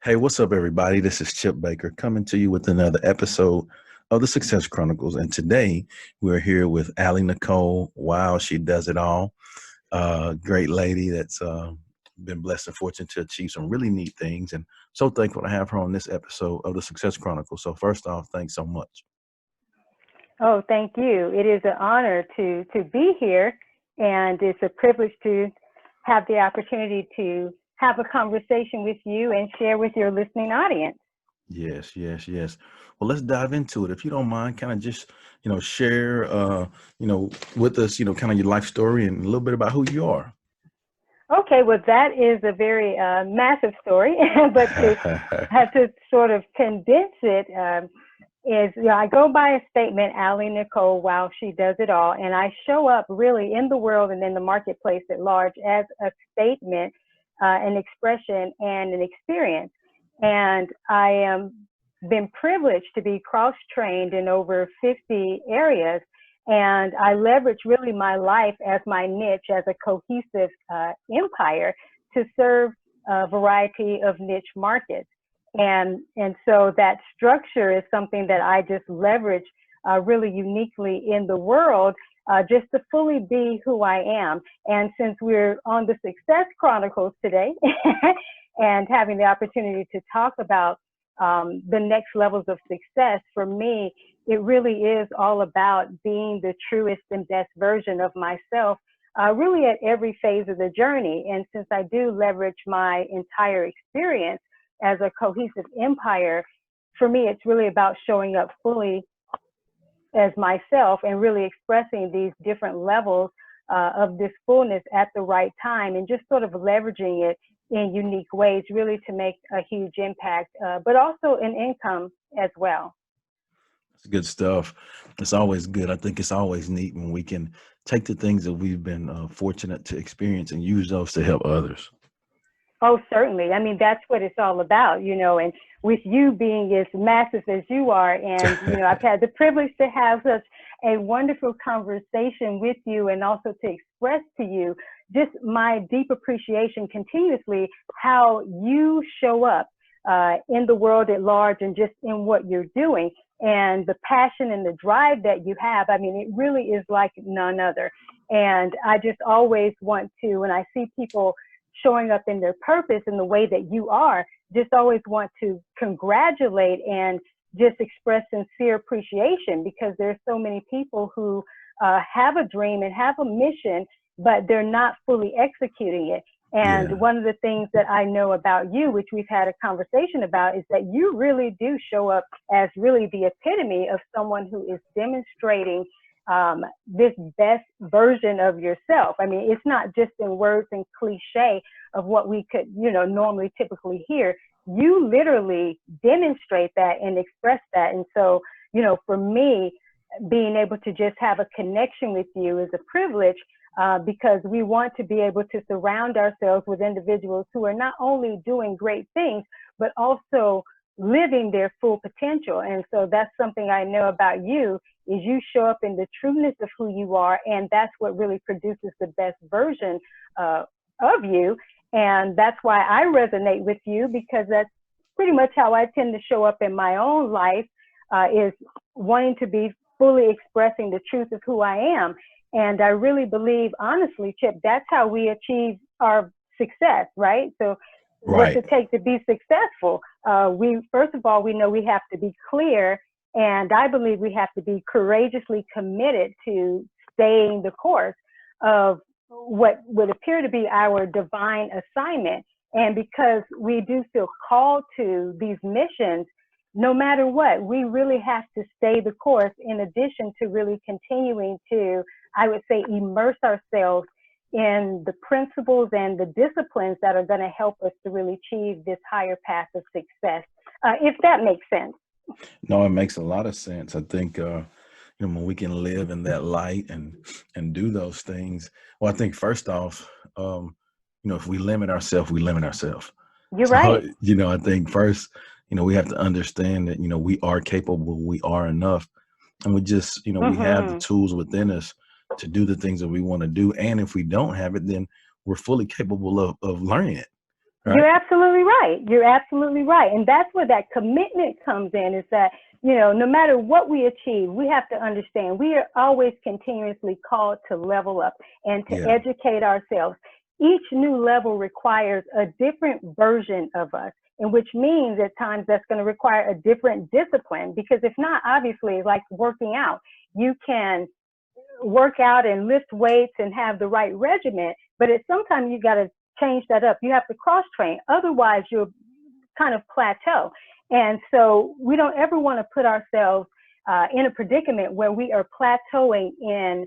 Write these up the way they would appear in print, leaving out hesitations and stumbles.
Hey, what's up, everybody? This is Chip Baker coming to you with another episode of the Success Chronicles. And today we're here with AliNICOLE. Wow, she does it all. Great lady that's been blessed and fortunate to achieve some really neat things. And so thankful to have her on this episode of the Success Chronicles. So first off, thanks so much. Oh, thank you. It is an honor to be here, and it's a privilege to have the opportunity to have a conversation with you and share with your listening audience. Yes, yes, yes. Well, let's dive into it. If you don't mind, kind of just, share, with us, kind of your life story and a little bit about who you are. Okay, well, that is a very massive story, but to have to sort of condense it I go by a statement, AliNICOLE, while she does it all, and I show up really in the world and in the marketplace at large as a statement, an expression, and an experience. And I am been privileged to be cross-trained in over 50 areas, and I leverage really my life as my niche as a cohesive empire to serve a variety of niche markets. And so that structure is something that I just leverage really uniquely in the world, just to fully be who I am. And since we're on the Success Chronicles today and having the opportunity to talk about the next levels of success, for me, it really is all about being the truest and best version of myself, really at every phase of the journey. And since I do leverage my entire experience as a cohesive empire, for me, it's really about showing up fully as myself and really expressing these different levels of this fullness at the right time, and just sort of leveraging it in unique ways, really to make a huge impact, but also in income as well. It's good stuff. It's always good. I think it's always neat when we can take the things that we've been fortunate to experience and use those to help others. Oh, certainly. I mean, that's what it's all about, and with you being as massive as you are, and, I've had the privilege to have such a wonderful conversation with you, and also to express to you just my deep appreciation continuously, how you show up in the world at large and just in what you're doing, and the passion and the drive that you have. I mean, it really is like none other. And I just always want to, when I see people showing up in their purpose in the way that you are, just always want to congratulate and just express sincere appreciation, because there's so many people who have a dream and have a mission, but they're not fully executing it. And Yeah. one of the things that I know about you, which we've had a conversation about, is that you really do show up as really the epitome of someone who is demonstrating this best version of yourself. I mean, it's not just in words and cliche of what we could, normally typically hear. You literally demonstrate that and express that. And so, for me, being able to just have a connection with you is a privilege, because we want to be able to surround ourselves with individuals who are not only doing great things, but also living their full potential. And so that's something I know about you, is you show up in the trueness of who you are, and that's what really produces the best version of you. And that's why I resonate with you, because that's pretty much how I tend to show up in my own life, is wanting to be fully expressing the truth of who I am. And I really believe, honestly, Chip, that's how we achieve our success, right? So what's Right. it take to be successful? First of all, we know we have to be clear, and I believe we have to be courageously committed to staying the course of what would appear to be our divine assignment. And because we do feel called to these missions, no matter what, we really have to stay the course, in addition to really continuing to, I would say, immerse ourselves in the principles and the disciplines that are going to help us to really achieve this higher path of success, if that makes sense. No, it makes a lot of sense. I think when we can live in that light and do those things. Well, I think first off, if we limit ourselves, we limit ourselves. You're So, right. I think first, we have to understand that, we are capable, we are enough. And we just, we have the Hmm. tools within us to do the things that we want to do. And if we don't have it, then we're fully capable of learning it. Right. You're absolutely right. You're absolutely right. And that's where that commitment comes in, is that, you know, no matter what we achieve, we have to understand we are always continuously called to level up and to Yeah. educate ourselves. Each new level requires a different version of us, and which means at times that's going to require a different discipline, because if not, obviously, like working out, you can work out and lift weights and have the right regimen, but at some time you got to change that up. You have to cross train. Otherwise, you'll kind of plateau. And so we don't ever want to put ourselves in a predicament where we are plateauing in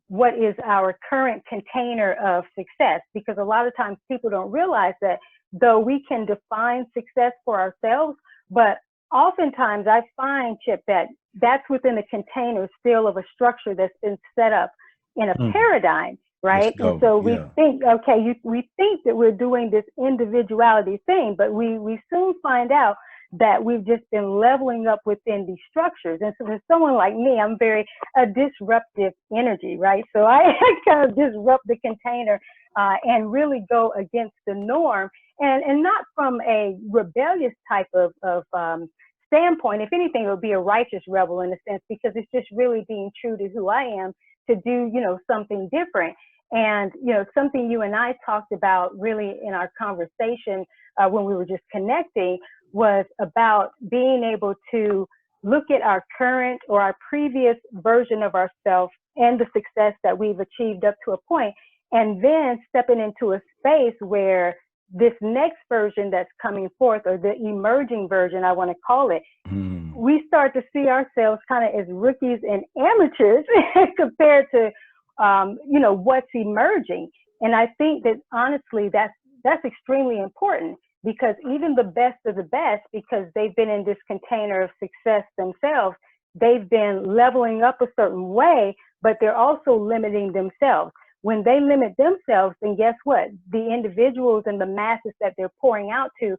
what is our current container of success, because a lot of times people don't realize that though we can define success for ourselves, but oftentimes I find, Chip, that that's within a container still of a structure that's been set up in a paradigm, right? And so we think, okay, we think that we're doing this individuality thing, but we soon find out that we've just been leveling up within these structures. And so for someone like me, I'm very a disruptive energy, right? So I kind of disrupt the container and really go against the norm, and not from a rebellious type of standpoint. If anything, it would be a righteous rebel in a sense, because it's just really being true to who I am to do, you know, something different. And, you know, something you and I talked about really in our conversation when we were just connecting was about being able to look at our current or our previous version of ourselves and the success that we've achieved up to a point, and then stepping into a space where this next version that's coming forth, or the emerging version, I want to call it, we start to see ourselves kind of as rookies and amateurs compared to, you know, what's emerging. And I think that honestly, that's extremely important, because even the best of the best, because they've been in this container of success themselves, they've been leveling up a certain way, but they're also limiting themselves. When they limit themselves, then guess what? The individuals and the masses that they're pouring out to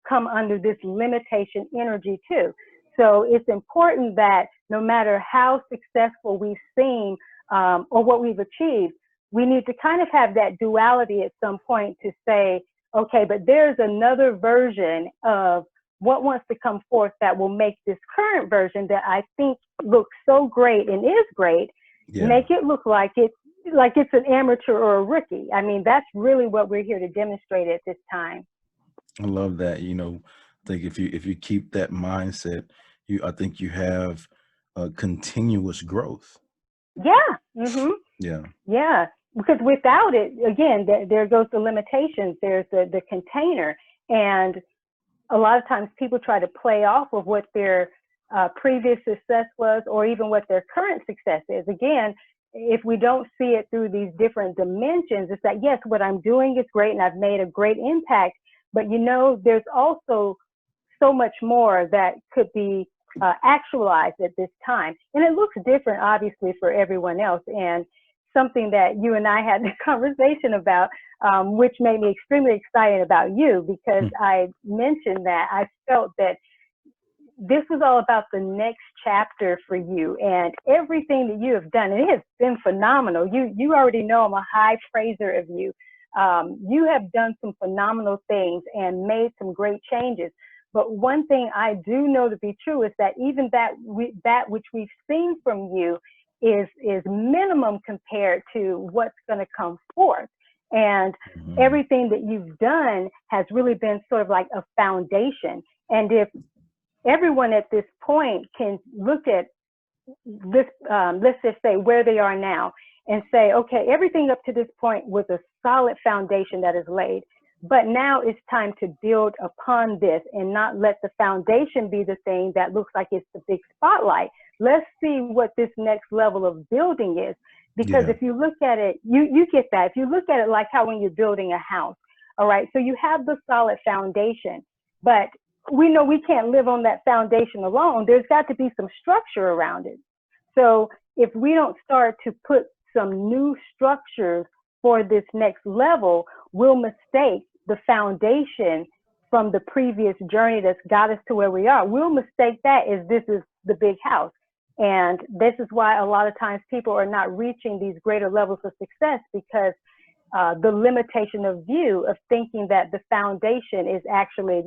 come under this limitation energy too. So it's important that no matter how successful we seem or what we've achieved, we need to kind of have that duality at some point to say, okay, but there's another version of what wants to come forth that will make this current version that I think looks so great and is great, make it look like it's an amateur or a rookie. I mean, that's really what we're here to demonstrate at this time. I love that. You know, I think if you keep that mindset, I think you have continuous growth. Yeah. Yeah. Because without it, again, there goes the limitations. There's the container. And a lot of times people try to play off of what their previous success was, or even what their current success is. Again, if we don't see it through these different dimensions, it's that, yes, what I'm doing is great and I've made a great impact, but you know, there's also so much more that could be actualized at this time. And it looks different, obviously, for everyone else. And something that you and I had a conversation about, which made me extremely excited about you, because I mentioned that I felt that this was all about the next chapter for you, and everything that you have done. And it has been phenomenal. You already know I'm a high praiser of you. You have done some phenomenal things and made some great changes. But one thing I do know to be true is that even that which we've seen from you is minimum compared to what's going to come forth. And everything that you've done has really been sort of like a foundation. And if everyone at this point can look at this, let's just say where they are now, and say, okay, everything up to this point was a solid foundation that is laid, but now it's time to build upon this and not let the foundation be the thing that looks like it's the big spotlight. Let's see what this next level of building is. Because if you look at it, you get that. If you look at it like how when you're building a house, all right, so you have the solid foundation, but we know we can't live on that foundation alone. There's got to be some structure around it. So if we don't start to put some new structures for this next level, we'll mistake the foundation from the previous journey that's got us to where we are. We'll mistake that as this is the big house. And this is why a lot of times people are not reaching these greater levels of success, because the limitation of view of thinking that the foundation is actually,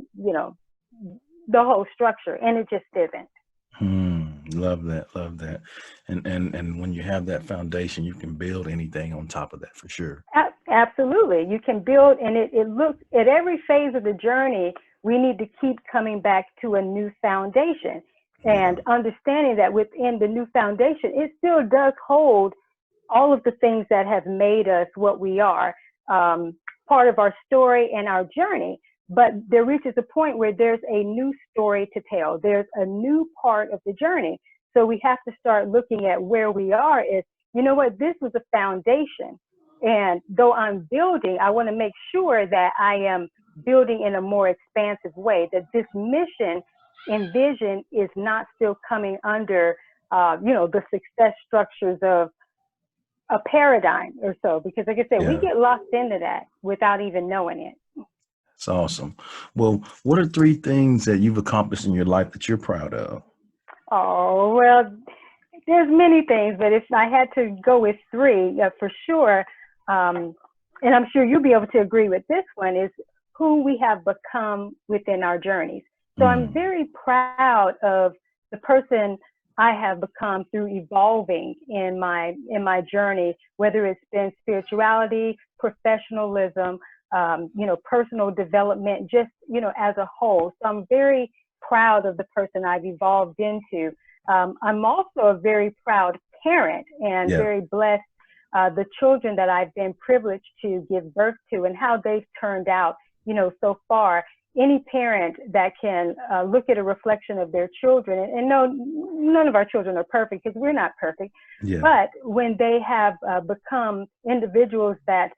the whole structure, and it just isn't. Love that. Love that. And when you have that foundation, you can build anything on top of that for sure. Absolutely. You can build, and it looks at every phase of the journey, we need to keep coming back to a new foundation and understanding that within the new foundation, it still does hold all of the things that have made us what we are, part of our story and our journey. But there reaches a point where there's a new story to tell. There's a new part of the journey. So we have to start looking at where we are is, you know what, this was a foundation. And though I'm building, I want to make sure that I am building in a more expansive way, that this mission and vision is not still coming under, the success structures of a paradigm or so. Because like I said, we get lost into that without even knowing it. That's awesome. Well, what are 3 things that you've accomplished in your life that you're proud of? Oh, well, there's many things, but if I had to go with 3, for sure, and I'm sure you'll be able to agree with this one, is who we have become within our journeys. So I'm very proud of the person I have become through evolving in my journey, whether it's been spirituality, professionalism, personal development, just, as a whole. So I'm very proud of the person I've evolved into. I'm also a very proud parent and very blessed the children that I've been privileged to give birth to and how they've turned out, so far. Any parent that can look at a reflection of their children, and no, none of our children are perfect because we're not perfect, but when they have become individuals that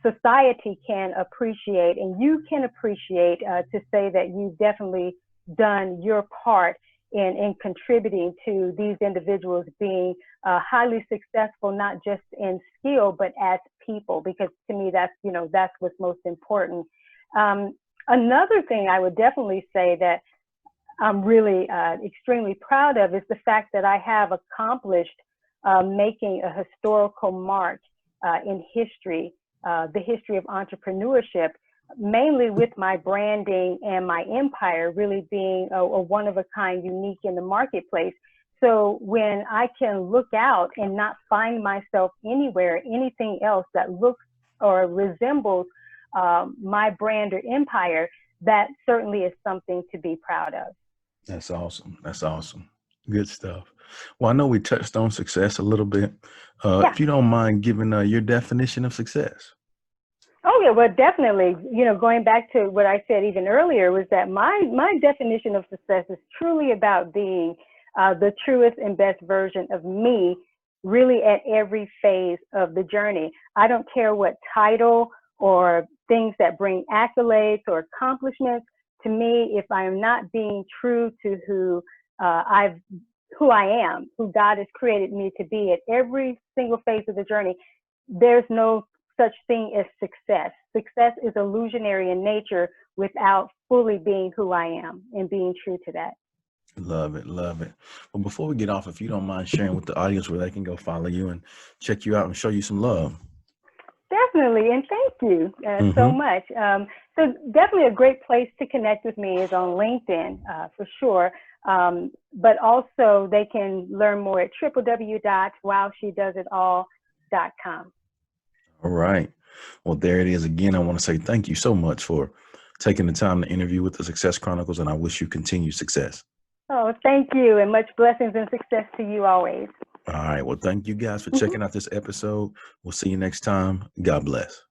society can appreciate, and you can appreciate, to say that you've definitely done your part in contributing to these individuals being highly successful, not just in skill, but as people, because to me, that's what's most important. Another thing I would definitely say that I'm really extremely proud of is the fact that I have accomplished making a historical mark in history, the history of entrepreneurship, mainly with my branding and my empire really being a one-of-a-kind, unique in the marketplace. So when I can look out and not find myself anywhere, anything else that looks or resembles my brand or empire, that certainly is something to be proud of. That's awesome. That's awesome. Good stuff. Well, I know we touched on success a little bit. If you don't mind giving your definition of success. Oh, yeah, well, definitely. Going back to what I said even earlier was that my definition of success is truly about being the truest and best version of me, really at every phase of the journey. I don't care what title or things that bring accolades or accomplishments. To me, if I am not being true to who I am, who God has created me to be at every single phase of the journey, there's no such thing as success. Success is illusionary in nature without fully being who I am and being true to that. Love it. Love it. Well, before we get off, if you don't mind sharing with the audience where they can go follow you and check you out and show you some love. Definitely, and thank you so much. So definitely a great place to connect with me is on LinkedIn, for sure. But also they can learn more at www.wowshedoesitall.com. All right. Well, there it is again. I want to say thank you so much for taking the time to interview with the Success Chronicles, and I wish you continued success. Oh, thank you, and much blessings and success to you always. All right. Well, thank you guys for checking out this episode. We'll see you next time. God bless.